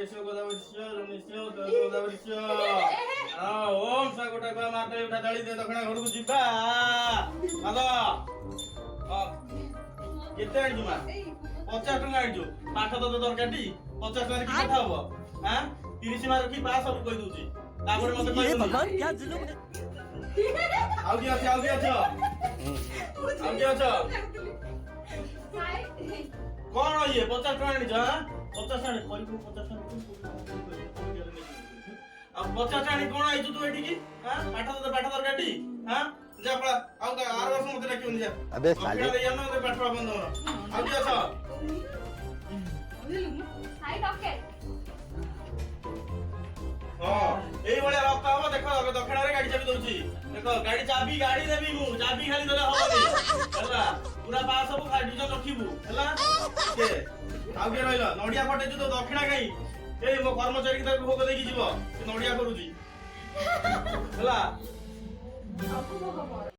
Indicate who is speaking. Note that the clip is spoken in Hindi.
Speaker 1: यशो गोदावरीश्य रमेश्य गोदावरीश्य ओम सागोटा का माते उठा डाली दे दक्षिणा घर को जिबा आदा केते आइ जुमा 50 टका आइ जो पाठ तो दरकार टी 50 टका की कथा हबो हां 30 मार की पास सब कहि दूची तापर मते कहि
Speaker 2: ये भगवान क्या जुलुम है
Speaker 1: आउ की अच्छा कौन ये 50 टका आनि जा 50 आनि कोइ 50 आनि अब 50 आनि कोन आइ तू एठी की हां पाठ दरकार टी हां जा पळा आउ का आर वर्ष मते डाकियोनी जा
Speaker 3: अबे साले
Speaker 1: दे यानो दे पाठ बंद हो आउ की अच्छा
Speaker 4: हाय डॉक्टर
Speaker 1: हां एई बळे रक्त हबो देखो दक्षिण रे गाड़ी चाबी दउची देखो गाड़ी चाबी गाड़ी देबी मु चाबी खाली देले हबो हला पूरा पास सब खाली डिजन रखिबू हला के आउ के रहइलो नडिया पटे जो दक्षिण काई ए मो कर्मचारी के भोग देकी जीवो से नडिया करूची हला
Speaker 4: सब भोग